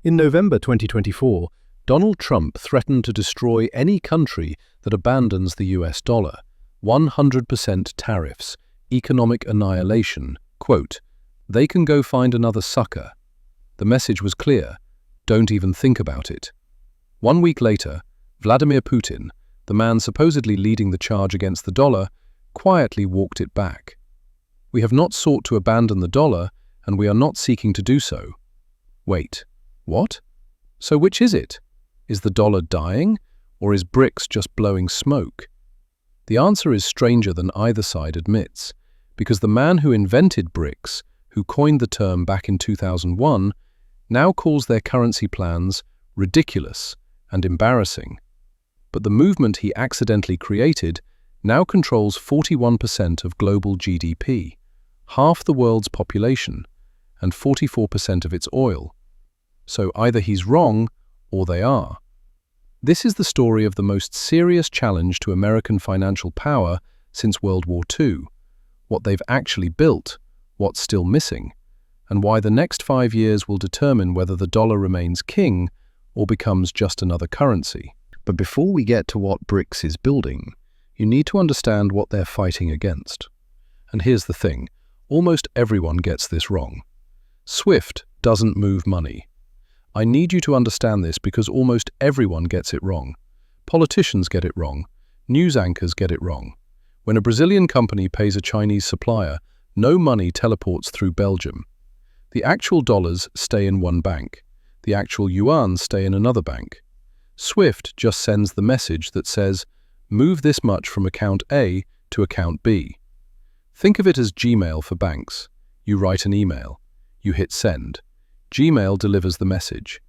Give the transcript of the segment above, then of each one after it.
In November 2024, Donald Trump threatened to destroy any country that abandons the US dollar. 100% tariffs, economic annihilation. Quote, "They can go find another sucker." The message was clear: don't even think about it. 1 week later, Vladimir Putin, the man supposedly leading the charge against the dollar, quietly walked it back. "We have not sought to abandon the dollar, and we are not seeking to do so." Wait, what? So which is it? Is the dollar dying, or is BRICS just blowing smoke? The answer is stranger than either side admits, because the man who invented BRICS, who coined the term back in 2001, now calls their currency plans ridiculous and embarrassing. But the movement he accidentally created now controls 41% of global GDP, half the world's population, and 44% of its oil. So either he's wrong, or they are. This is the story of the most serious challenge to American financial power since World War II, what they've actually built, what's still missing, and why the next 5 years will determine whether the dollar remains king or becomes just another currency. But before we get to what BRICS is building, you need to understand what they're fighting against. And here's the thing, almost everyone gets this wrong. SWIFT doesn't move money. I need you to understand this because almost everyone gets it wrong. Politicians get it wrong. News anchors get it wrong. When a Brazilian company pays a Chinese supplier, no money teleports through Belgium. The actual dollars stay in one bank. The actual yuan stay in another bank. SWIFT just sends the message that says, move this much from account A to account B. Think of it as Gmail for banks. You write an email. You hit send. Gmail delivers the message.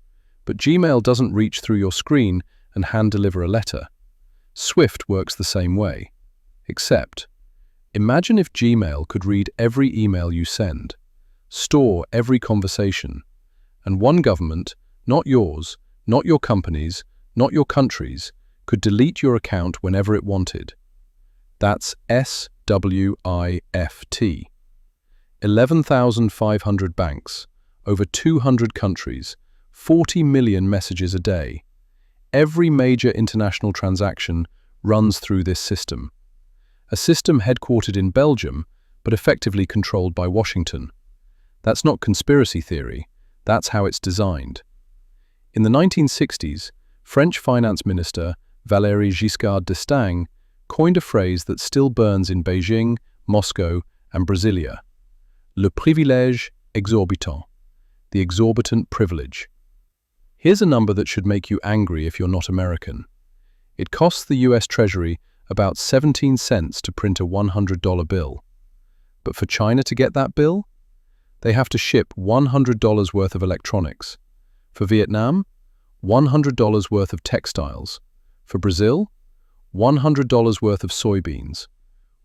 But Gmail doesn't reach through your screen and hand-deliver a letter. SWIFT works the same way. Except, imagine if Gmail could read every email you send, store every conversation, and one government, not yours, not your companies, not your countries, could delete your account whenever it wanted. That's SWIFT. 11,500 banks, over 200 countries, 40 million messages a day. Every major international transaction runs through this system. A system headquartered in Belgium, but effectively controlled by Washington. That's not conspiracy theory, that's how it's designed. In the 1960s, French finance minister Valéry Giscard d'Estaing coined a phrase that still burns in Beijing, Moscow, and Brasilia. Le privilège exorbitant. The exorbitant privilege. Here's a number that should make you angry if you're not American. It costs the US Treasury about 17 cents to print a $100 bill. But for China to get that bill, they have to ship $100 worth of electronics. For Vietnam, $100 worth of textiles. For Brazil, $100 worth of soybeans.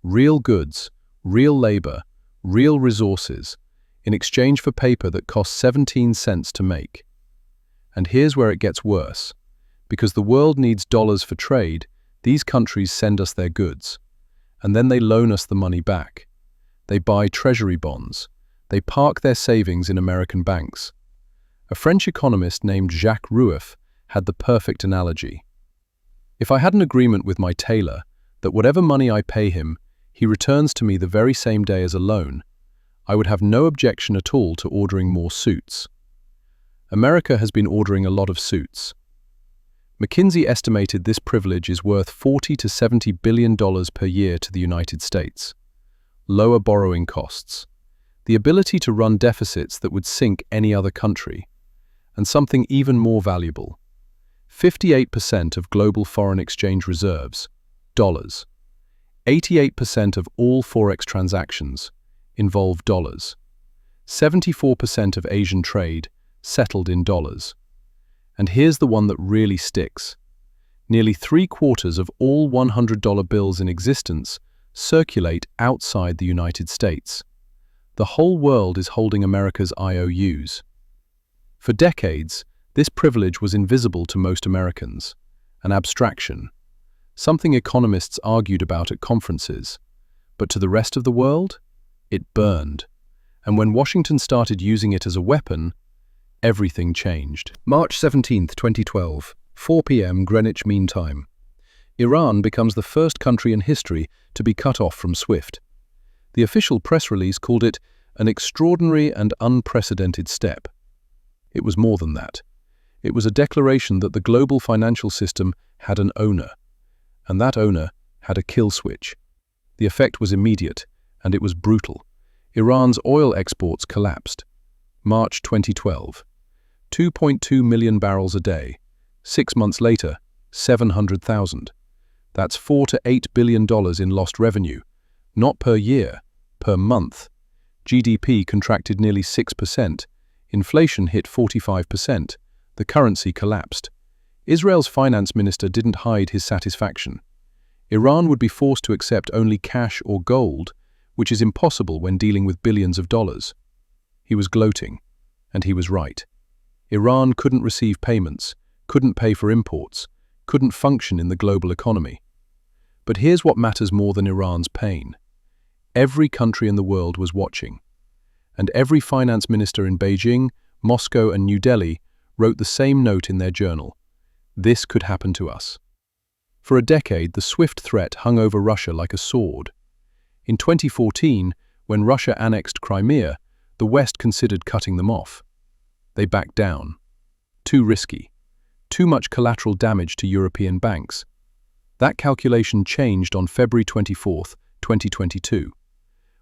Real goods, real labor, real resources, in exchange for paper that costs 17 cents to make. And here's where it gets worse. Because the world needs dollars for trade, these countries send us their goods. And then they loan us the money back. They buy treasury bonds. They park their savings in American banks. A French economist named Jacques Rueff had the perfect analogy. If I had an agreement with my tailor that whatever money I pay him, he returns to me the very same day as a loan, I would have no objection at all to ordering more suits. America has been ordering a lot of suits. McKinsey estimated this privilege is worth $40 to $70 billion per year to the United States. Lower borrowing costs. The ability to run deficits that would sink any other country. And something even more valuable. 58% of global foreign exchange reserves, dollars. 88% of all forex transactions involve dollars. 74% of Asian trade settled in dollars. And here's the one that really sticks. Nearly 3/4 of all $100 bills in existence circulate outside the United States. The whole world is holding America's IOUs. For decades, this privilege was invisible to most Americans, an abstraction, something economists argued about at conferences. But to the rest of the world, it burned. And when Washington started using it as a weapon, everything changed. March 17th, 2012, 4 p.m. Greenwich Mean Time. Iran becomes the first country in history to be cut off from SWIFT. The official press release called it an extraordinary and unprecedented step. It was more than that. It was a declaration that the global financial system had an owner, and that owner had a kill switch. The effect was immediate, and it was brutal. Iran's oil exports collapsed. March 2012. 2.2 million barrels a day. 6 months later, 700,000. That's $4 to $8 billion in lost revenue. Not per year, per month. GDP contracted nearly 6%. Inflation hit 45%. The currency collapsed. Israel's finance minister didn't hide his satisfaction. Iran would be forced to accept only cash or gold, which is impossible when dealing with billions of dollars. He was gloating, and he was right. Iran couldn't receive payments, couldn't pay for imports, couldn't function in the global economy. But here's what matters more than Iran's pain. Every country in the world was watching, and every finance minister in Beijing, Moscow, and New Delhi wrote the same note in their journal. This could happen to us. For a decade, the SWIFT threat hung over Russia like a sword. In 2014, when Russia annexed Crimea, the West considered cutting them off. They backed down. Too risky. Too much collateral damage to European banks. That calculation changed on February 24, 2022.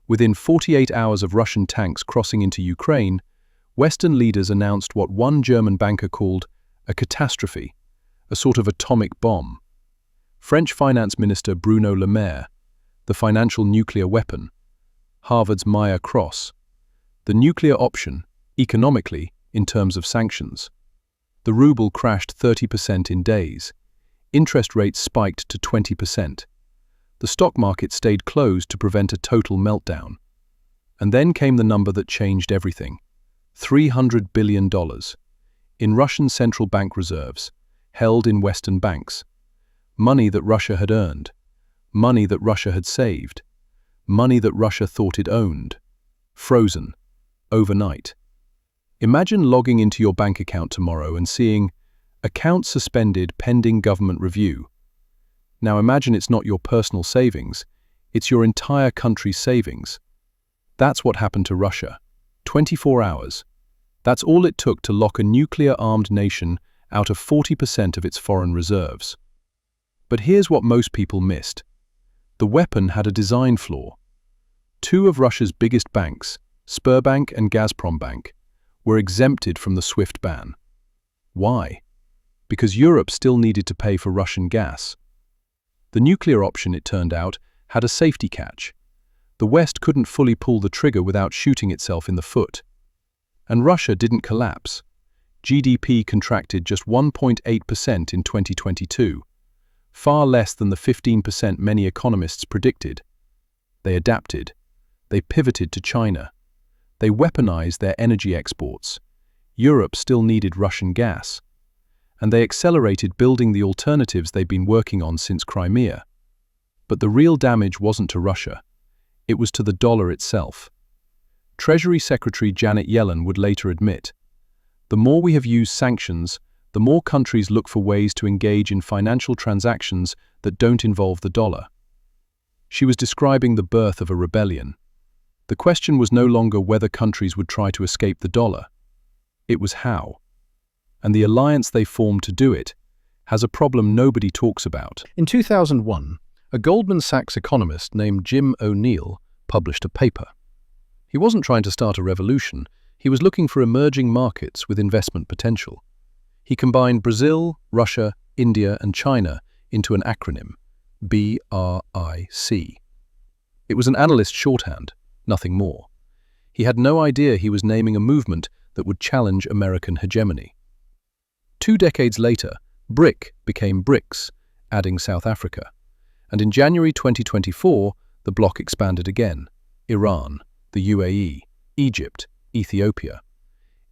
Within 48 hours of Russian tanks crossing into Ukraine, Western leaders announced what one German banker called a catastrophe, a sort of atomic bomb. French Finance Minister Bruno Le Maire, the financial nuclear weapon. Harvard's Maya Cross, the nuclear option, economically, in terms of sanctions. The ruble crashed 30% in days. Interest rates spiked to 20%. The stock market stayed closed to prevent a total meltdown. And then came the number that changed everything. $300 billion. In Russian central bank reserves, held in Western banks. Money that Russia had earned. Money that Russia had saved. Money that Russia thought it owned. Frozen. Overnight. Imagine logging into your bank account tomorrow and seeing account suspended pending government review. Now imagine it's not your personal savings, it's your entire country's savings. That's what happened to Russia. 24 hours. That's all it took to lock a nuclear-armed nation out of 40% of its foreign reserves. But here's what most people missed. The weapon had a design flaw. Two of Russia's biggest banks, Sberbank and Gazprombank, were exempted from the SWIFT ban. Why? Because Europe still needed to pay for Russian gas. The nuclear option, it turned out, had a safety catch. The West couldn't fully pull the trigger without shooting itself in the foot. And Russia didn't collapse. GDP contracted just 1.8% in 2022, far less than the 15% many economists predicted. They adapted. They pivoted to China. They weaponized their energy exports. Europe still needed Russian gas. And they accelerated building the alternatives they'd been working on since Crimea. But the real damage wasn't to Russia. It was to the dollar itself. Treasury Secretary Janet Yellen would later admit, the more we have used sanctions, the more countries look for ways to engage in financial transactions that don't involve the dollar. She was describing the birth of a rebellion. The question was no longer whether countries would try to escape the dollar. It was how. And the alliance they formed to do it has a problem nobody talks about. In 2001, a Goldman Sachs economist named Jim O'Neill published a paper. He wasn't trying to start a revolution, he was looking for emerging markets with investment potential. He combined Brazil, Russia, India, and China into an acronym, BRIC. It was an analyst's shorthand, nothing more. He had no idea he was naming a movement that would challenge American hegemony. 2 decades later, BRIC became BRICS, adding South Africa. And in January 2024, the bloc expanded again. Iran, the UAE, Egypt, Ethiopia.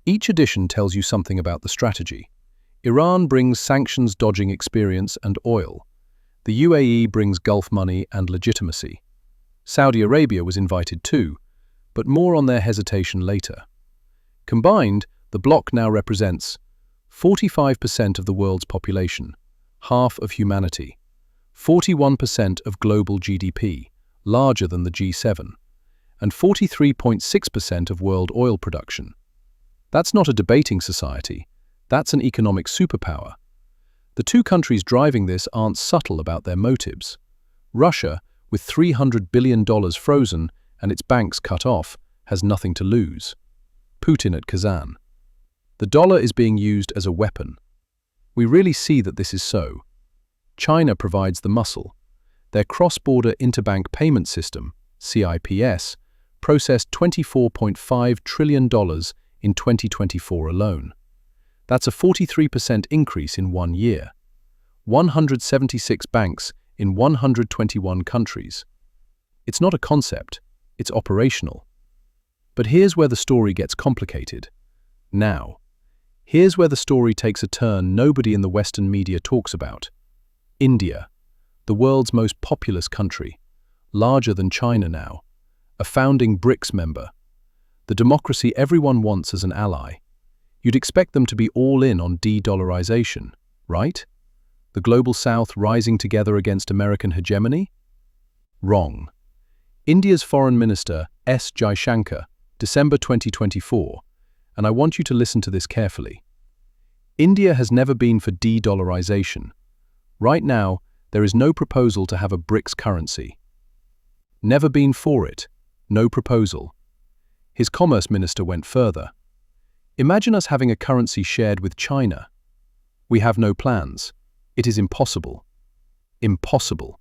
Each addition tells you something about the strategy. Iran brings sanctions-dodging experience and oil. The UAE brings Gulf money and legitimacy. Saudi Arabia was invited too, but more on their hesitation later. Combined, The bloc now represents 45% of the world's population, half of humanity, 41% of global GDP, larger than the G7, and 43.6% of world oil production. That's not a debating society, that's an economic superpower. The two countries driving this aren't subtle about their motives. Russia, with $300 billion frozen and its banks cut off, has nothing to lose. Putin at Kazan. The dollar is being used as a weapon. We really see that this is so. China provides the muscle. Their cross-border interbank payment system, CIPS, processed $24.5 trillion in 2024 alone. That's a 43% increase in 1 year. 176 banks in 121 countries. It's not a concept, it's operational. But here's where the story gets complicated. Now, here's where the story takes a turn nobody in the Western media talks about. India, the world's most populous country, larger than China now, a founding BRICS member, the democracy everyone wants as an ally. You'd expect them to be all in on de-dollarization, right? The global south rising together against American hegemony? Wrong. India's Foreign Minister S. Jaishankar, December 2024, and I want you to listen to this carefully. India has never been for de-dollarization. Right now, there is no proposal to have a BRICS currency. Never been for it. No proposal. His Commerce Minister went further. Imagine us having a currency shared with China. We have no plans. It is impossible. Impossible.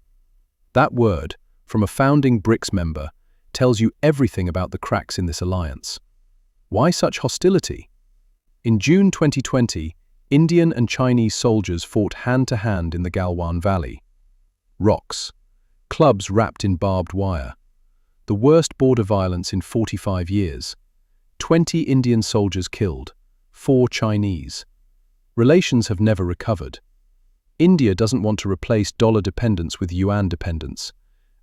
That word, from a founding BRICS member, tells you everything about the cracks in this alliance. Why such hostility? In June 2020, Indian and Chinese soldiers fought hand-to-hand in the Galwan Valley. Rocks. Clubs wrapped in barbed wire. The worst border violence in 45 years. 20 Indian soldiers killed, 4 Chinese. Relations have never recovered. India doesn't want to replace dollar dependence with yuan dependence,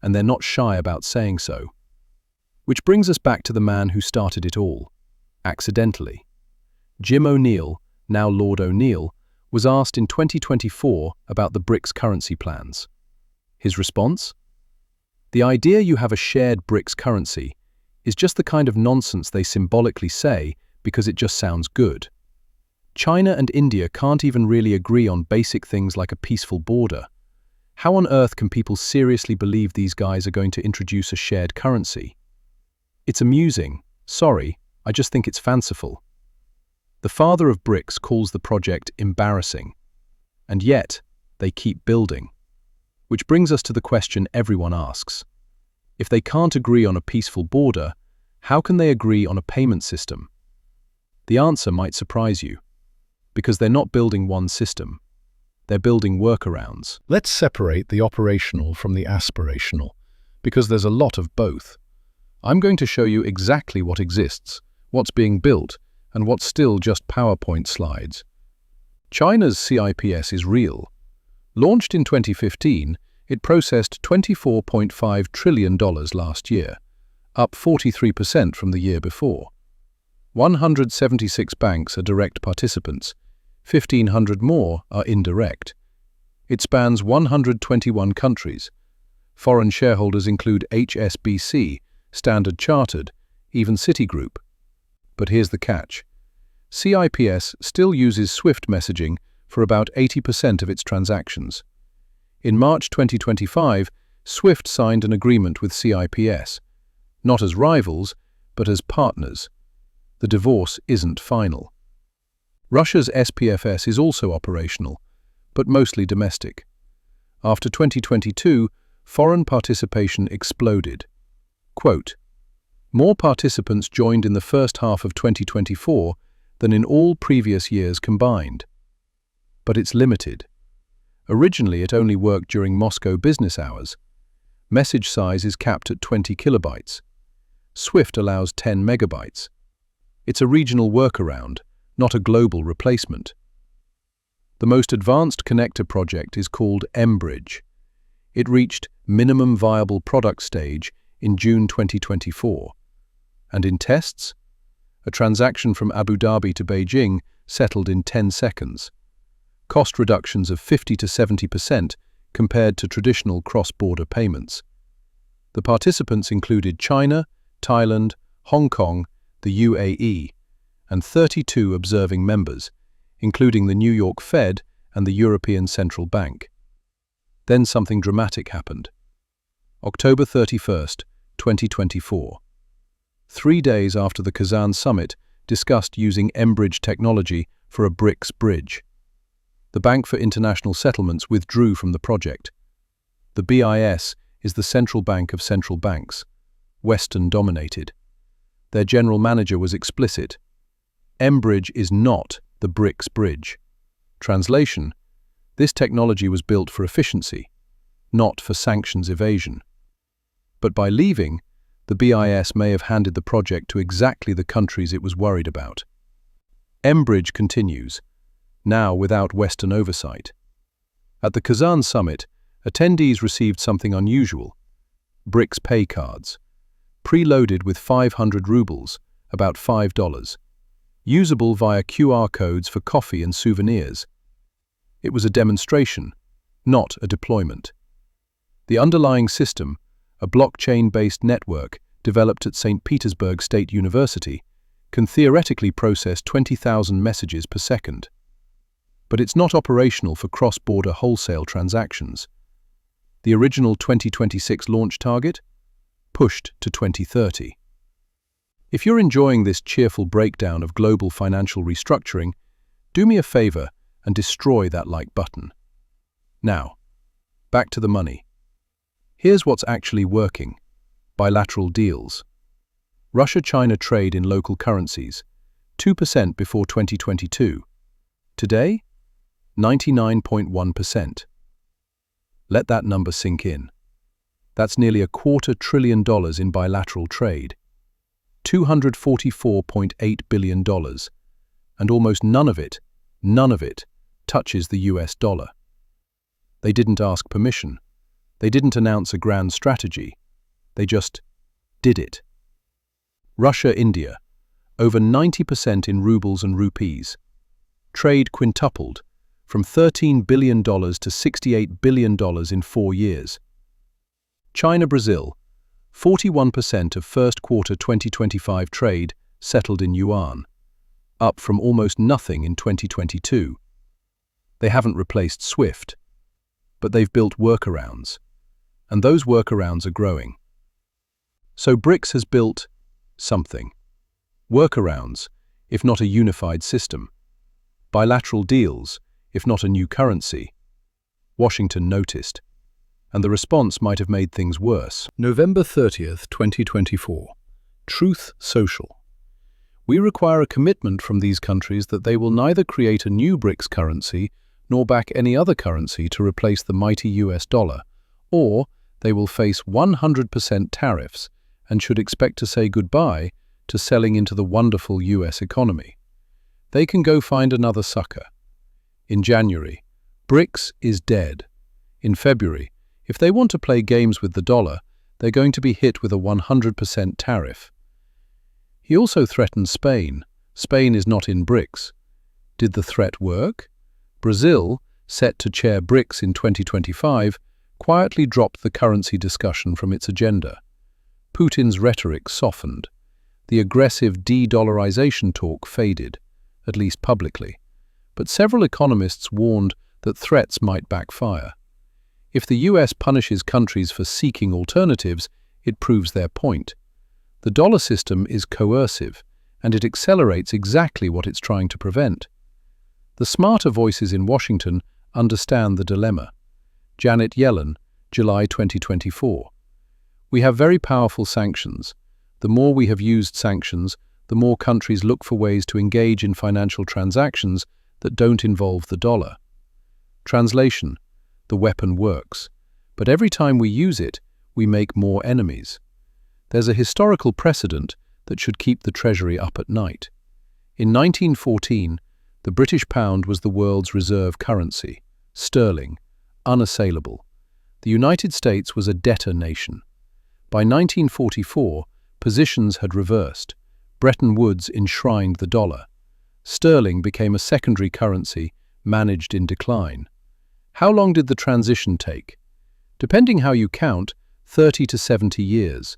and they're not shy about saying so. Which brings us back to the man who started it all, accidentally. Jim O'Neill, now Lord O'Neill, was asked in 2024 about the BRICS currency plans. His response? The idea you have a shared BRICS currency is just the kind of nonsense they symbolically say because it just sounds good. China and India can't even really agree on basic things like a peaceful border. How on earth can people seriously believe these guys are going to introduce a shared currency? It's amusing. Sorry, I just think it's fanciful. The father of BRICS calls the project embarrassing. And yet, they keep building. Which brings us to the question everyone asks. If they can't agree on a peaceful border, how can they agree on a payment system? The answer might surprise you. Because they're not building one system. They're building workarounds. Let's separate the operational from the aspirational, because there's a lot of both. I'm going to show you exactly what exists, what's being built, and what's still just PowerPoint slides. China's CIPS is real. Launched in 2015, it processed $24.5 trillion last year, up 43% from the year before. 176 banks are direct participants, 1,500 more are indirect. It spans 121 countries. Foreign shareholders include HSBC, Standard Chartered, even Citigroup. But here's the catch. CIPS still uses SWIFT messaging for about 80% of its transactions. In March 2025, SWIFT signed an agreement with CIPS, not as rivals, but as partners. The divorce isn't final. Russia's SPFS is also operational, but mostly domestic. After 2022, foreign participation exploded. Quote, more participants joined in the first half of 2024 than in all previous years combined. But it's limited. Originally, it only worked during Moscow business hours. Message size is capped at 20 kilobytes. SWIFT allows 10 megabytes. It's a regional workaround, not a global replacement. The most advanced connector project is called mBridge. It reached minimum viable product stage in June 2024. And in tests? A transaction from Abu Dhabi to Beijing settled in 10 seconds. Cost reductions of 50 to 70% compared to traditional cross-border payments. The participants included China, Thailand, Hong Kong, the UAE, and 32 observing members, including the New York Fed and the European Central Bank. Then something dramatic happened. October 31st, 2024. 3 days after the Kazan summit discussed using Enbridge technology for a BRICS bridge. The Bank for International Settlements withdrew from the project. The BIS is the central bank of central banks, Western-dominated. Their general manager was explicit. Enbridge is not the BRICS bridge. Translation: this technology was built for efficiency, not for sanctions evasion. But by leaving, the BIS may have handed the project to exactly the countries it was worried about. Enbridge continues, now without Western oversight. At the Kazan summit, attendees received something unusual: BRICS pay cards, preloaded with 500 rubles, about $5, usable via QR codes for coffee and souvenirs. It was a demonstration, not a deployment. The underlying system, a blockchain-based network developed at St. Petersburg State University, can theoretically process 20,000 messages per second. But it's not operational for cross-border wholesale transactions. The original 2026 launch target? Pushed to 2030. If you're enjoying this cheerful breakdown of global financial restructuring, do me a favor and destroy that like button. Now, back to the money. Here's what's actually working. Bilateral deals. Russia-China trade in local currencies, 2% before 2022. Today, 99.1%. Let that number sink in. That's nearly $250 billion in bilateral trade. $244.8 billion. And almost none of it, touches the US dollar. They didn't ask permission. They didn't announce a grand strategy. They just did it. Russia-India, over 90% in rubles and rupees. Trade quintupled, from $13 billion to $68 billion in 4 years. China-Brazil, 41% of first quarter 2025 trade settled in yuan, up from almost nothing in 2022. They haven't replaced SWIFT, but they've built workarounds, and those workarounds are growing. So BRICS has built something. Workarounds, if not a unified system. Bilateral deals, if not a new currency. Washington noticed, and the response might have made things worse. November 30th, 2024. Truth Social. We require a commitment from these countries that they will neither create a new BRICS currency nor back any other currency to replace the mighty US dollar, or they will face 100% tariffs and should expect to say goodbye to selling into the wonderful US economy. They can go find another sucker. In January, BRICS is dead. In February, if they want to play games with the dollar, they're going to be hit with a 100% tariff. He also threatened Spain. Spain is not in BRICS. Did the threat work? Brazil, set to chair BRICS in 2025, quietly dropped the currency discussion from its agenda. Putin's rhetoric softened. The aggressive de-dollarization talk faded, at least publicly. But several economists warned that threats might backfire. If the US punishes countries for seeking alternatives, it proves their point. The dollar system is coercive, and it accelerates exactly what it's trying to prevent. The smarter voices in Washington understand the dilemma. Janet Yellen, July 2024. We have very powerful sanctions. The more we have used sanctions, the more countries look for ways to engage in financial transactions that don't involve the dollar. Translation: the weapon works, but every time we use it, we make more enemies. There's a historical precedent that should keep the Treasury up at night. In 1914, the British pound was the world's reserve currency, sterling, unassailable. The United States was a debtor nation. By 1944, positions had reversed. Bretton Woods enshrined the dollar. Sterling became a secondary currency managed in decline. How long did the transition take? Depending how you count, 30 to 70 years.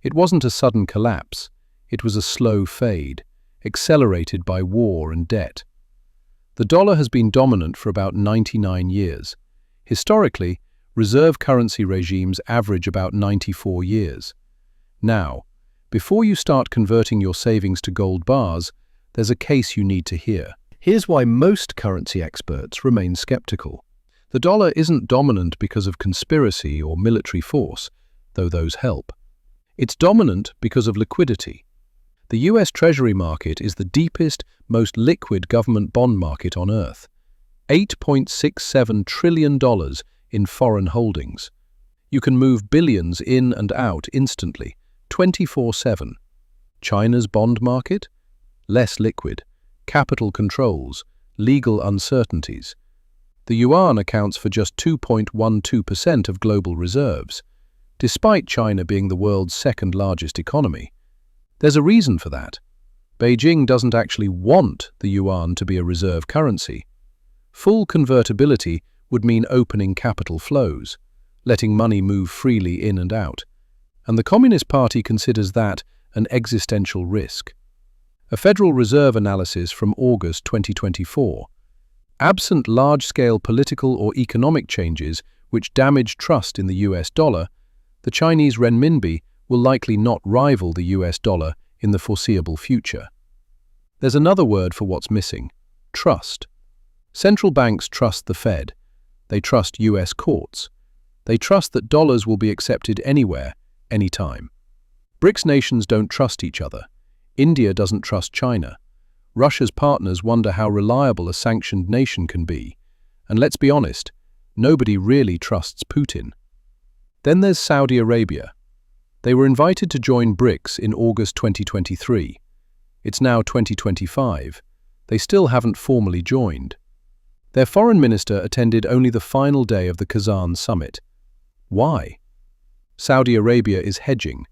It wasn't a sudden collapse. It was a slow fade, accelerated by war and debt. The dollar has been dominant for about 99 years. Historically, reserve currency regimes average about 94 years. Now, before you start converting your savings to gold bars, there's a case you need to hear. Here's why most currency experts remain skeptical. The dollar isn't dominant because of conspiracy or military force, though those help. It's dominant because of liquidity. The US Treasury market is the deepest, most liquid government bond market on Earth. $8.67 trillion in foreign holdings. You can move billions in and out instantly, 24/7. China's bond market? Less liquid. Capital controls, legal uncertainties. The yuan accounts for just 2.12% of global reserves, despite China being the world's second largest economy. There's a reason for that. Beijing doesn't actually want the yuan to be a reserve currency. Full convertibility would mean opening capital flows, letting money move freely in and out. And the Communist Party considers that an existential risk. A Federal Reserve analysis from August 2024. Absent large-scale political or economic changes which damage trust in the US dollar, the Chinese renminbi will likely not rival the US dollar in the foreseeable future. There's another word for what's missing: trust. Central banks trust the Fed. They trust US courts. They trust that dollars will be accepted anywhere, anytime. BRICS nations don't trust each other. India doesn't trust China. Russia's partners wonder how reliable a sanctioned nation can be. And let's be honest, nobody really trusts Putin. Then there's Saudi Arabia. They were invited to join BRICS in August 2023. It's now 2025. They still haven't formally joined. Their foreign minister attended only the final day of the Kazan summit. Why? Saudi Arabia is hedging.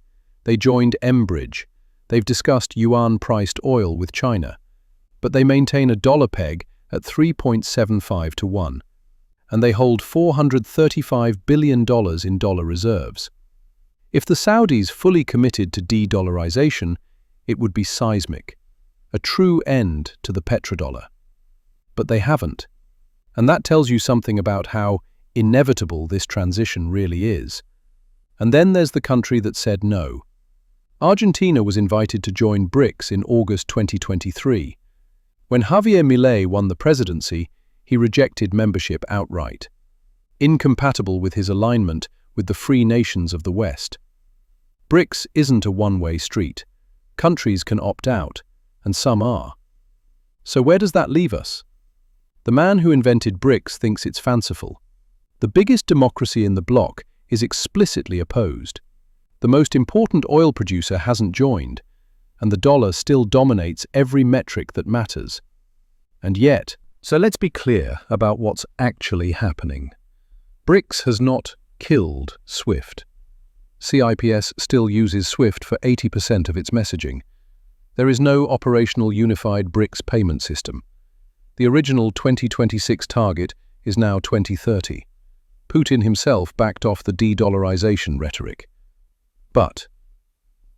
They joined Bridge. They've discussed yuan-priced oil with China. But they maintain a dollar peg at 3.75 to 1. And they hold $435 billion in dollar reserves. If the Saudis fully committed to de-dollarization, it would be seismic, a true end to the petrodollar. But they haven't. And that tells you something about how inevitable this transition really is. And then there's the country that said no. Argentina was invited to join BRICS in August 2023. When Javier Milei won the presidency, he rejected membership outright, incompatible with his alignment with the free nations of the West. BRICS isn't a one-way street. Countries can opt out, and some are. So where does that leave us? The man who invented BRICS thinks it's fanciful. The biggest democracy in the bloc is explicitly opposed. The most important oil producer hasn't joined, and the dollar still dominates every metric that matters. And yet, so let's be clear about what's actually happening. BRICS has not killed SWIFT. CIPS still uses SWIFT for 80% of its messaging. There is no operational unified BRICS payment system. The original 2026 target is now 2030. Putin himself backed off the de-dollarization rhetoric. But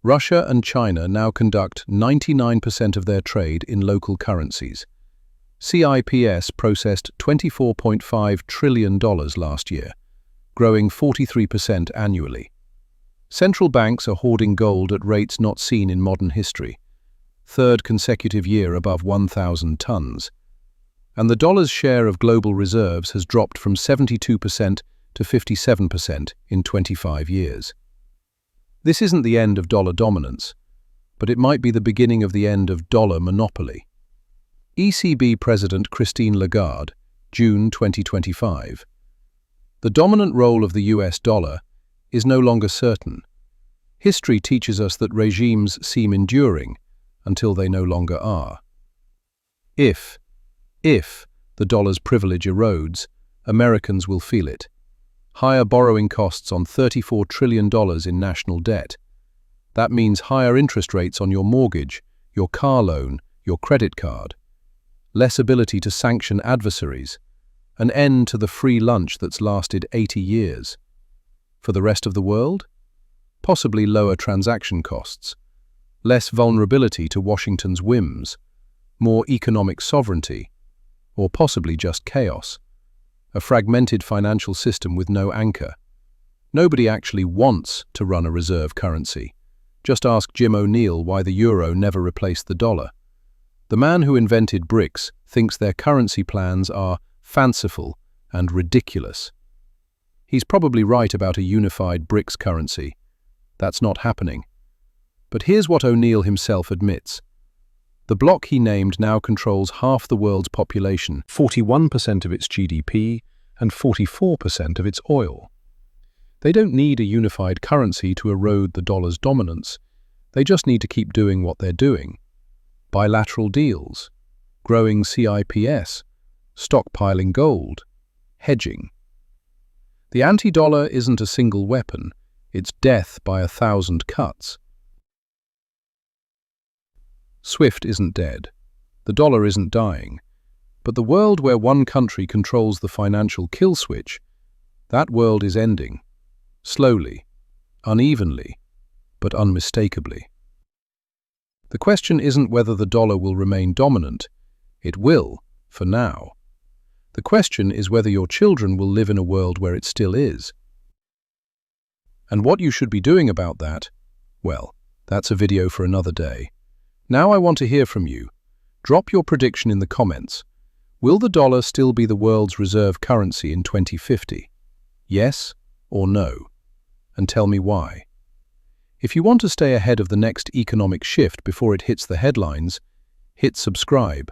Russia and China now conduct 99% of their trade in local currencies. CIPS processed $24.5 trillion last year, growing 43% annually. Central banks are hoarding gold at rates not seen in modern history, third consecutive year above 1,000 tons. And the dollar's share of global reserves has dropped from 72% to 57% in 25 years. This isn't the end of dollar dominance, but it might be the beginning of the end of dollar monopoly. ECB President Christine Lagarde, June 2025. The dominant role of the US dollar is no longer certain. History teaches us that regimes seem enduring until they no longer are. If the dollar's privilege erodes, Americans will feel it. Higher borrowing costs on $34 trillion in national debt. That means higher interest rates on your mortgage, your car loan, your credit card, less ability to sanction adversaries, an end to the free lunch that's lasted 80 years. For the rest of the world? Possibly lower transaction costs, less vulnerability to Washington's whims, more economic sovereignty, or possibly just chaos, a fragmented financial system with no anchor. Nobody actually wants to run a reserve currency. Just ask Jim O'Neill why the euro never replaced the dollar. The man who invented BRICS thinks their currency plans are fanciful and ridiculous. He's probably right about a unified BRICS currency. That's not happening. But here's what O'Neill himself admits. The bloc he named now controls half the world's population, 41% of its GDP, and 44% of its oil. They don't need a unified currency to erode the dollar's dominance. They just need to keep doing what they're doing. Bilateral deals, growing CIPS, stockpiling gold, hedging. The anti-dollar isn't a single weapon, it's death by 1,000 cuts. SWIFT isn't dead. The dollar isn't dying. But the world where one country controls the financial kill switch, that world is ending. Slowly, unevenly, but unmistakably. The question isn't whether the dollar will remain dominant. It will, for now. The question is whether your children will live in a world where it still is. And what you should be doing about that, well, that's a video for another day. Now I want to hear from you. Drop your prediction in the comments. Will the dollar still be the world's reserve currency in 2050? Yes or no? And tell me why. If you want to stay ahead of the next economic shift before it hits the headlines, hit subscribe.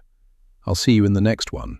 I'll see you in the next one.